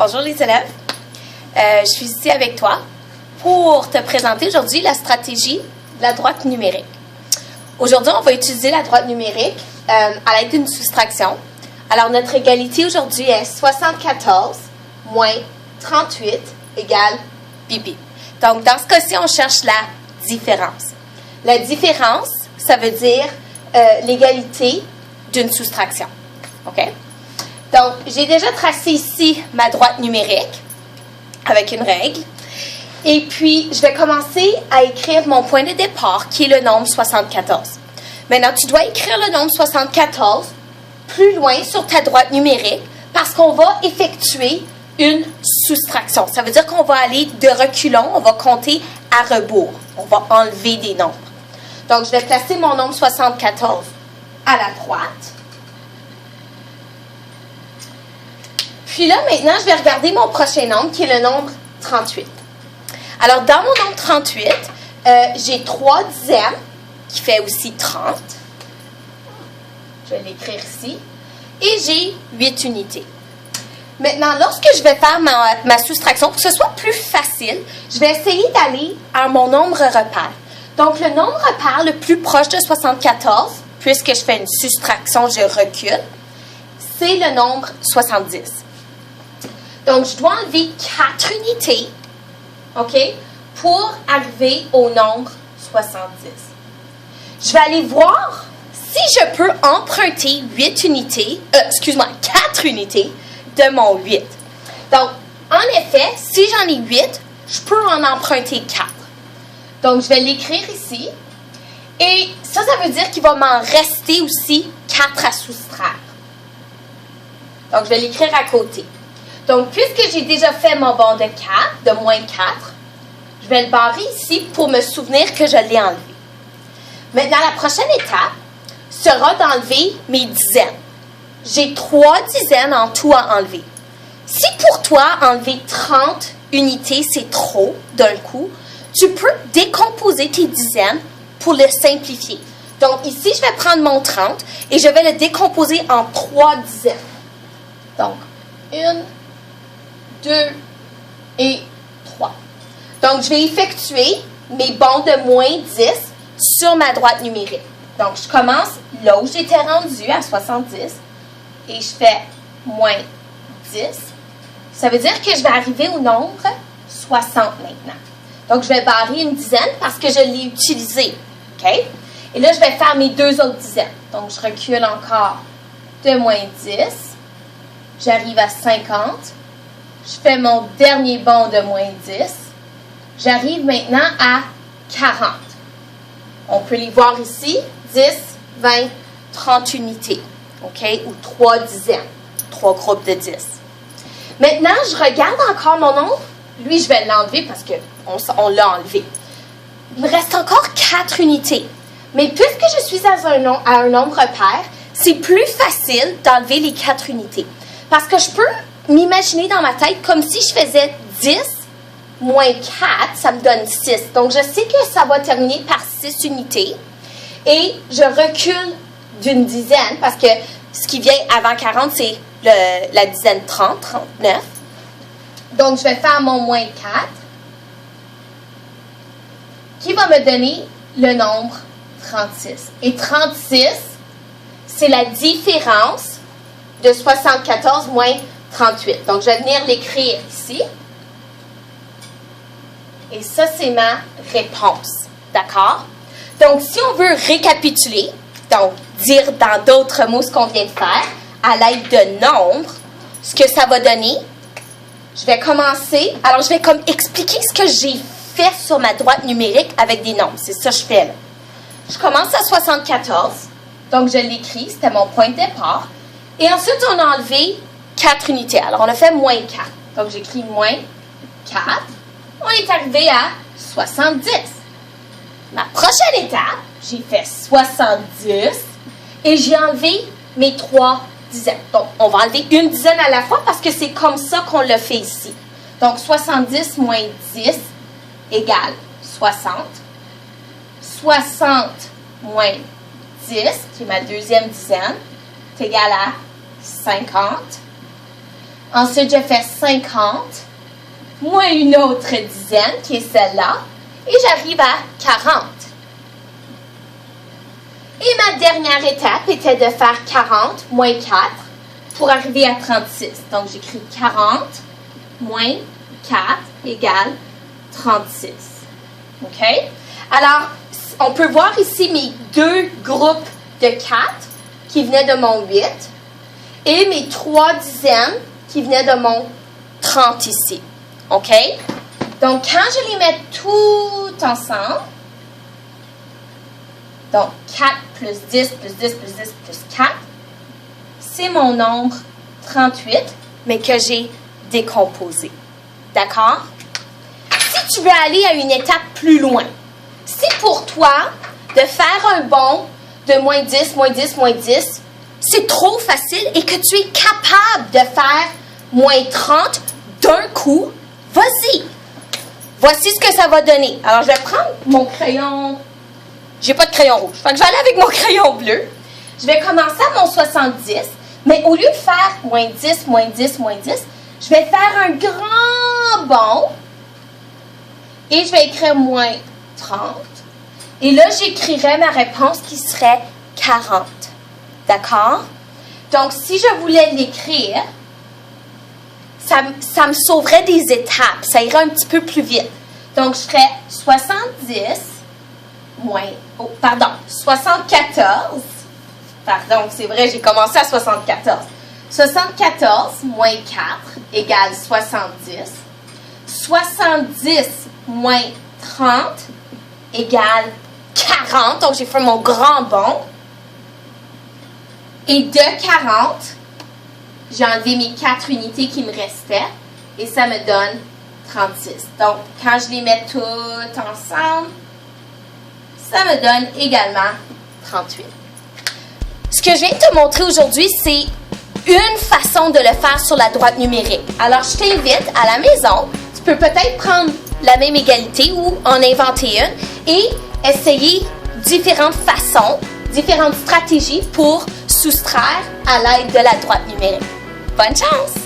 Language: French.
Bonjour les élèves, je suis ici avec toi pour te présenter aujourd'hui la stratégie de la droite numérique. Aujourd'hui, on va utiliser la droite numérique à l'aide d'une soustraction. Alors, notre égalité aujourd'hui est 74 moins 38 égale pipi. Donc, dans ce cas-ci, on cherche la différence. La différence, ça veut dire l'égalité d'une soustraction. OK? Donc, j'ai déjà tracé ici ma droite numérique avec une règle. Et puis, je vais commencer à écrire mon point de départ, qui est le nombre 74. Maintenant, tu dois écrire le nombre 74 plus loin sur ta droite numérique parce qu'on va effectuer une soustraction. Ça veut dire qu'on va aller de reculons, on va compter à rebours. On va enlever des nombres. Donc, je vais placer mon nombre 74 à la droite. Puis là, maintenant, je vais regarder mon prochain nombre, qui est le nombre 38. Alors, dans mon nombre 38, j'ai 3 dixièmes, qui fait aussi 30. Je vais l'écrire ici. Et j'ai 8 unités. Maintenant, lorsque je vais faire ma soustraction, pour que ce soit plus facile, je vais essayer d'aller à mon nombre repère. Donc, le nombre repère le plus proche de 74, puisque je fais une soustraction, je recule, c'est le nombre 70. Donc, je dois enlever 4 unités, OK, pour arriver au nombre 70. Je vais aller voir si je peux emprunter 4 unités de mon 8. Donc, en effet, si j'en ai 8, je peux en emprunter 4. Donc, je vais l'écrire ici. Et ça veut dire qu'il va m'en rester aussi 4 à soustraire. Donc, je vais l'écrire à côté. Donc, puisque j'ai déjà fait mon bond de 4, de moins 4, je vais le barrer ici pour me souvenir que je l'ai enlevé. Maintenant, la prochaine étape sera d'enlever mes dizaines. J'ai 3 dizaines en tout à enlever. Si pour toi, enlever 30 unités, c'est trop d'un coup, tu peux décomposer tes dizaines pour le simplifier. Donc, ici, je vais prendre mon 30 et je vais le décomposer en 3 dizaines. Donc, 1, 2 et 3. Donc, je vais effectuer mes bonds de moins 10 sur ma droite numérique. Donc, je commence là où j'étais rendue, à 70, et je fais moins 10. Ça veut dire que je vais arriver au nombre 60 maintenant. Donc, je vais barrer une dizaine parce que je l'ai utilisé. OK? Et là, je vais faire mes 2 autres dizaines. Donc, je recule encore de moins 10. J'arrive à 50. Je fais mon dernier bond de moins 10. J'arrive maintenant à 40. On peut les voir ici. 10, 20, 30 unités. OK? Ou 3 dizaines. 3 groupes de 10. Maintenant, je regarde encore mon nombre. Lui, je vais l'enlever parce qu'on l'a enlevé. Il me reste encore 4 unités. Mais puisque je suis à un nombre repère, c'est plus facile d'enlever les 4 unités. Parce que je peux m'imaginer dans ma tête comme si je faisais 10 moins 4, ça me donne 6. Donc, je sais que ça va terminer par 6 unités. Et je recule d'une dizaine parce que ce qui vient avant 40, c'est la dizaine 30, 39. Donc, je vais faire mon moins 4 qui va me donner le nombre 36. Et 36, c'est la différence de 74 moins 38. Donc, je vais venir l'écrire ici. Et ça, c'est ma réponse. D'accord? Donc, si on veut récapituler, donc dire dans d'autres mots ce qu'on vient de faire, à l'aide de nombres, ce que ça va donner, je vais commencer. Alors, je vais comme expliquer ce que j'ai fait sur ma droite numérique avec des nombres. C'est ça que je fais là. Je commence à 74. Donc, je l'écris. C'était mon point de départ. Et ensuite, on a enlevé 4 unités. Alors, on a fait moins 4. Donc, j'écris moins 4. On est arrivé à 70. Ma prochaine étape, j'ai fait 70 et j'ai enlevé mes 3 dizaines. Donc, on va enlever une dizaine à la fois parce que c'est comme ça qu'on le fait ici. Donc, 70 moins 10 égale 60. 60 moins 10, qui est ma deuxième dizaine, est égal à 50. Ensuite, je fais 50, moins une autre dizaine, qui est celle-là, et j'arrive à 40. Et ma dernière étape était de faire 40 moins 4 pour arriver à 36. Donc, j'écris 40 moins 4 égale 36. OK? Alors, on peut voir ici mes deux groupes de 4 qui venaient de mon 8 et mes 3 dizaines qui venaient de mon 30 ici. OK? Donc, quand je les mets tout ensemble, donc 4 plus 10 plus 10 plus 10 plus 4, c'est mon nombre 38, mais que j'ai décomposé. D'accord? Si tu veux aller à une étape plus loin, si pour toi, de faire un bond de moins 10, moins 10, moins 10, c'est trop facile et que tu es capable de faire moins 30 d'un coup, vas-y. Voici ce que ça va donner. Alors, je vais prendre mon crayon. J'ai pas de crayon rouge. Fait que je vais aller avec mon crayon bleu. Je vais commencer à mon 70, mais au lieu de faire moins 10, moins 10, moins 10, je vais faire un grand bond et je vais écrire moins 30. Et là, j'écrirai ma réponse qui serait 40. D'accord? Donc, si je voulais l'écrire, ça me sauverait des étapes. Ça irait un petit peu plus vite. Donc, je ferais 70 moins... Oh, pardon, 74. Pardon, c'est vrai, j'ai commencé à 74. 74 moins 4 égale 70. 70 moins 30 égale 40. Donc, j'ai fait mon grand bond. Et de 40, j'ai enlevé mes 4 unités qui me restaient. Et ça me donne 36. Donc, quand je les mets toutes ensemble, ça me donne également 38. Ce que je viens de te montrer aujourd'hui, c'est une façon de le faire sur la droite numérique. Alors, je t'invite à la maison, tu peux peut-être prendre la même égalité ou en inventer une et essayer différentes façons, différentes stratégies pour soustraire à l'aide de la droite numérique. Bonne chance!